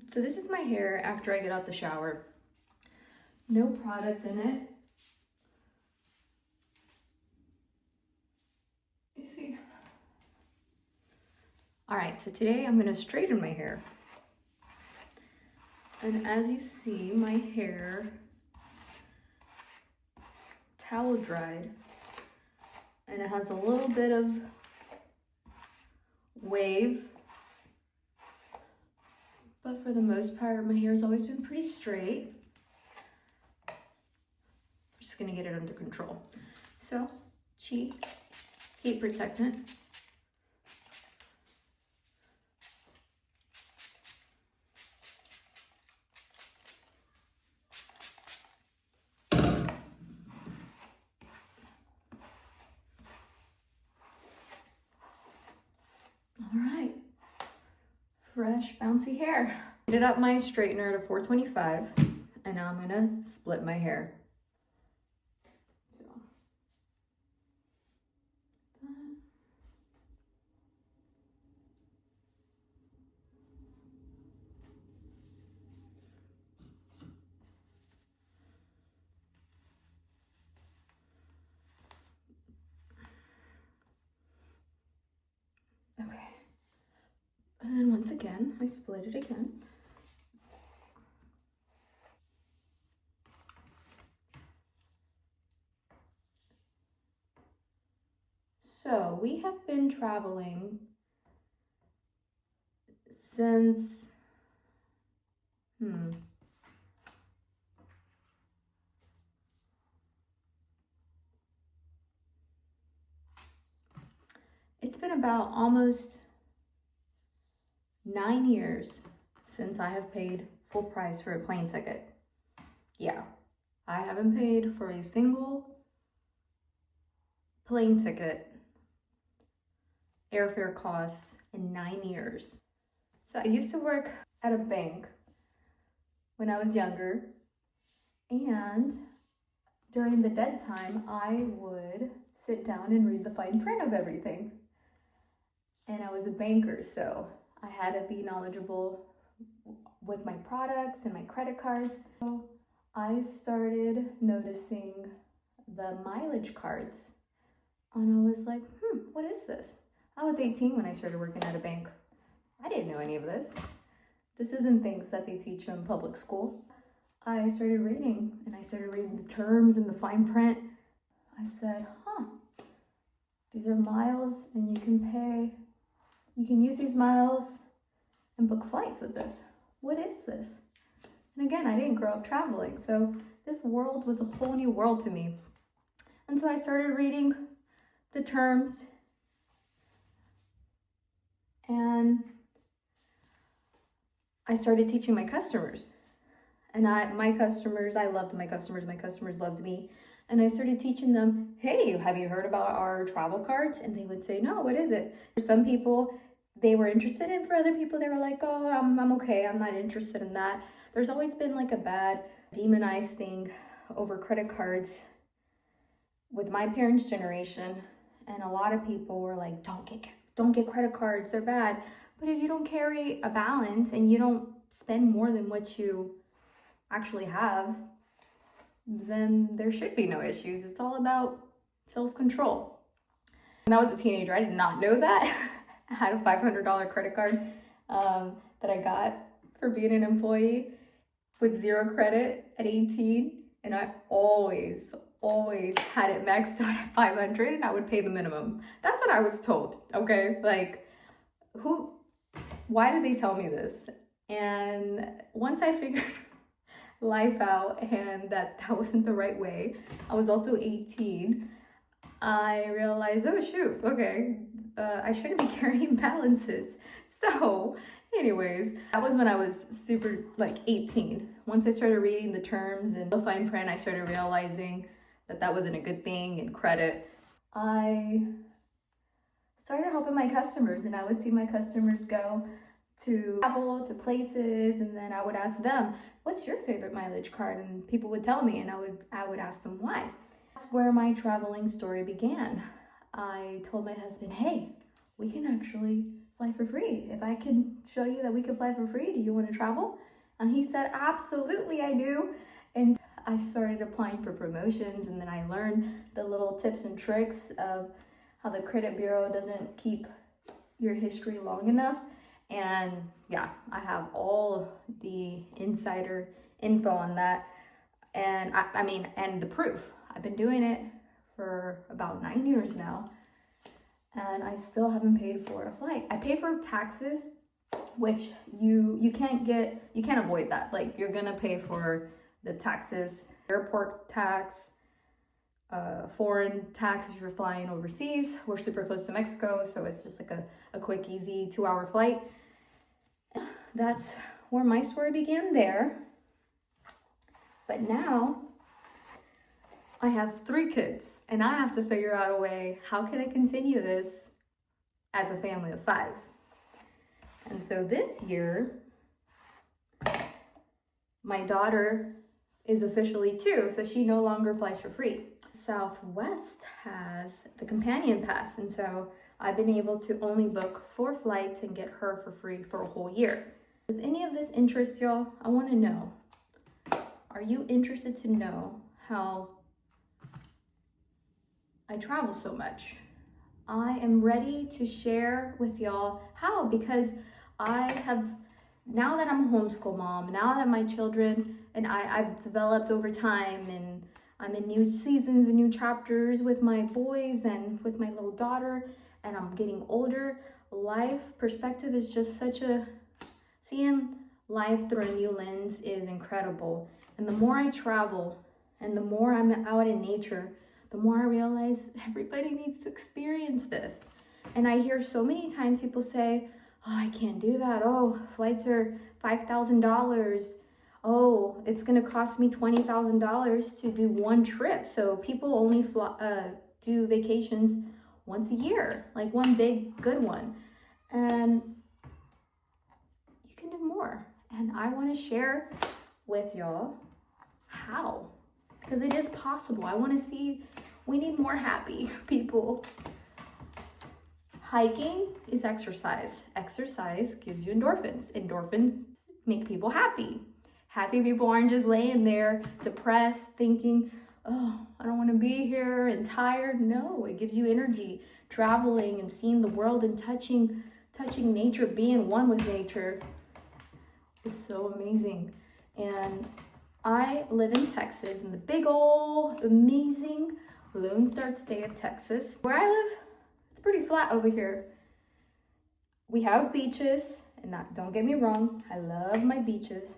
So this is my hair after I get out the shower. No product in it. You see? All right, so today I'm gonna straighten my hair. And as you see, my hair towel dried, and it has a little bit of wave. But for the most part, my hair has always been pretty straight. I'm just gonna get it under control. So, cheek, heat protectant. All right, fresh, bouncy hair. Heated up my straightener to 425, and now I'm gonna split my hair. So, okay, and then once again, I split it again. So we have been traveling since, it's been about almost 9 years since I have paid full price for a plane ticket. Yeah, I haven't paid for a single plane ticket airfare cost in 9 years. So I used to work at a bank when I was younger, and during the dead time, I would sit down and read the fine print of everything. And I was a banker, so I had to be knowledgeable with my products and my credit cards. So I started noticing the mileage cards, and I was like, what is this? I was 18 when I started working at a bank. I didn't know any of this. This isn't things that they teach you in public school. I started reading, and I started reading the terms and the fine print. I said, these are miles, and you can use these miles and book flights with this. What is this? And again, I didn't grow up traveling, so this world was a whole new world to me. And so I started reading the terms, and I started teaching my customers. And I loved my customers loved me. And I started teaching them, hey, have you heard about our travel cards? And they would say, no, what is it? For some people, they were interested in. For other people, they were like, oh, I'm okay, I'm not interested in that. There's always been like a bad demonized thing over credit cards with my parents' generation. And a lot of people were like, don't get credit cards, they're bad. But if you don't carry a balance and you don't spend more than what you actually have, then there should be no issues. It's all about self-control. When I was a teenager, I did not know that. I had a $500 credit card that I got for being an employee with 0 credit at 18. And I always had it maxed out at 500, and I would pay the minimum. That's what I was told, okay? Like, why did they tell me this? And once I figured life out and that wasn't the right way, I was also 18, I realized, oh shoot, okay, I shouldn't be carrying balances. So anyways, that was when I was super 18. Once I started reading the terms and the fine print, I started realizing that wasn't a good thing, and credit. I started helping my customers, and I would see my customers go to travel to places, and then I would ask them, what's your favorite mileage card? And people would tell me, and I would ask them why. That's where my traveling story began. I told my husband, hey, we can actually fly for free. If I can show you that we can fly for free, do you want to travel? And he said, absolutely, I do. And I started applying for promotions, and then I learned the little tips and tricks of how the credit bureau doesn't keep your history long enough. And yeah, I have all the insider info on that. And I mean, and the proof. I've been doing it for about 9 years now, and I still haven't paid for a flight. I pay for taxes, which you can't avoid that. Like, you're gonna pay for the taxes, airport tax, foreign tax if you're flying overseas. We're super close to Mexico, so it's just like a quick, easy 2-hour flight. That's where my story began there. But now I have 3 kids, and I have to figure out a way, how can I continue this as a family of 5? And so this year, my daughter is officially 2, so she no longer flies for free. Southwest has the companion pass, and so I've been able to only book 4 flights and get her for free for a whole year. Does any of this interest y'all? I want to know. Are you interested to know how I travel so much? I am ready to share with y'all how, because I have, now that I'm a homeschool mom, now that my children and I've developed over time, and I'm in new seasons and new chapters with my boys and with my little daughter, and I'm getting older, life perspective is just seeing life through a new lens is incredible. And the more I travel and the more I'm out in nature, the more I realize everybody needs to experience this. And I hear so many times people say, oh, I can't do that. Oh, flights are $5,000. Oh, it's gonna cost me $20,000 to do one trip. So people only do vacations once a year, like one big good one. And you can do more. And I wanna share with y'all how, because it is possible. I want to see, we need more happy people. Hiking is exercise. Exercise gives you endorphins. Endorphins make people happy. Happy people aren't just laying there depressed thinking, oh, I don't want to be here and tired. No, it gives you energy. Traveling and seeing the world and touching nature, being one with nature is so amazing. And I live in Texas, in the big old amazing Lone Star state of Texas. Where I live, it's pretty flat over here. We have beaches, and don't get me wrong, I love my beaches.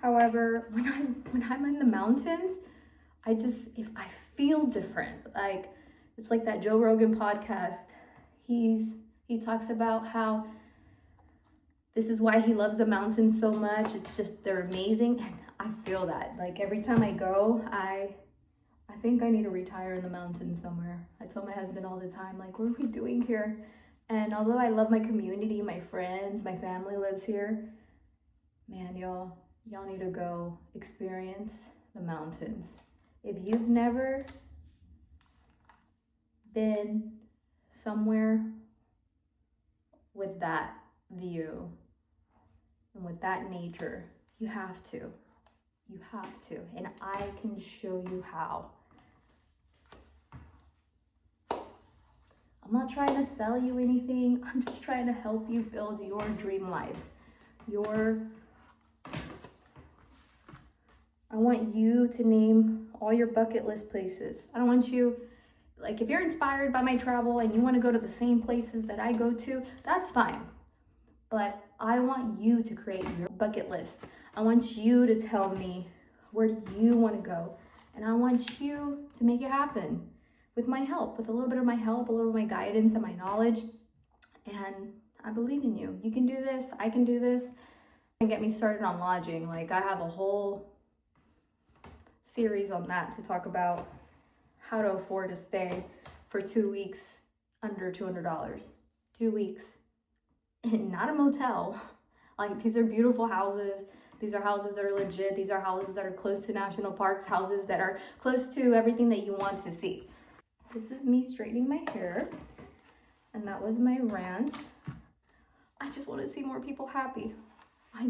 However, when I'm in the mountains, I feel different. Like, it's like that Joe Rogan podcast. He talks about how this is why he loves the mountains so much. It's just, they're amazing. And I feel that. Like, every time I go, I think I need to retire in the mountains somewhere. I tell my husband all the time, like, what are we doing here? And although I love my community, my friends, my family lives here, man, y'all need to go experience the mountains. If you've never been somewhere with that view and with that nature, you have to. You have to. And I can show you how. I'm not trying to sell you anything. I'm just trying to help you build your dream life. I want you to name all your bucket list places. I don't want you, like, if you're inspired by my travel and you want to go to the same places that I go to, that's fine. But I want you to create your bucket list. I want you to tell me, where do you want to go? And I want you to make it happen with my help, with a little bit of my help, a little bit of my guidance and my knowledge. And I believe in you. You can do this. I can do this. And get me started on lodging. Like, I have a whole series on that to talk about how to afford to stay for 2 weeks under $200. 2 weeks. And not a motel. Like, these are beautiful houses. These are houses that are legit. These are houses that are close to national parks, houses that are close to everything that you want to see. This is me straightening my hair. And that was my rant. I just want to see more people happy. I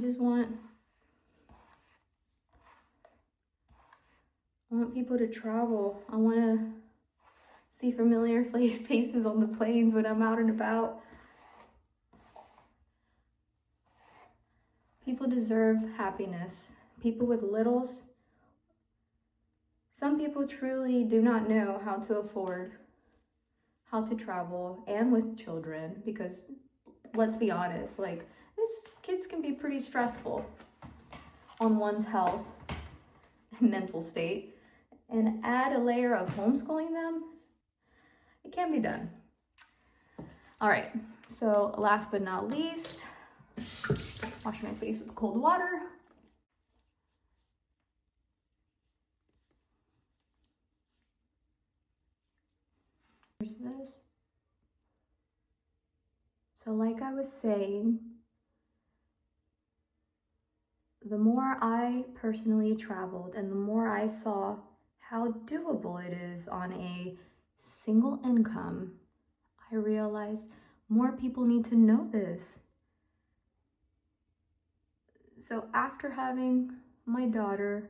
want people to travel. I want to see familiar faces on the planes when I'm out and about. People deserve happiness. People with littles. Some people truly do not know how to afford how to travel, and with children, because let's be honest, like, kids can be pretty stressful on one's health and mental state. And add a layer of homeschooling them, it can be done. All right, so last but not least, wash my face with cold water. Here's this. So like I was saying, the more I personally traveled and the more I saw how doable it is on a single income, I realized more people need to know this. So after having my daughter,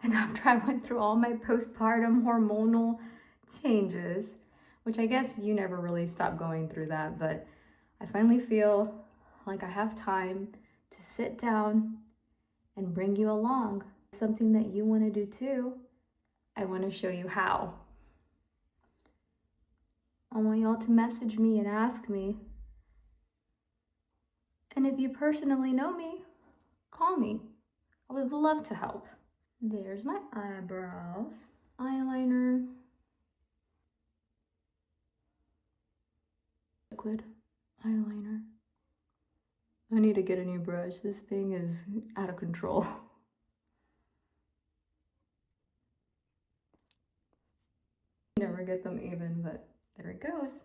and after I went through all my postpartum hormonal changes, which I guess you never really stop going through that, but I finally feel like I have time to sit down and bring you along. Something that you want to do too. I want to show you how. I want y'all to message me and ask me. And if you personally know me, call me. I would love to help. There's my eyebrows. Eyeliner. Liquid eyeliner. I need to get a new brush. This thing is out of control. Never get them even, but there it goes.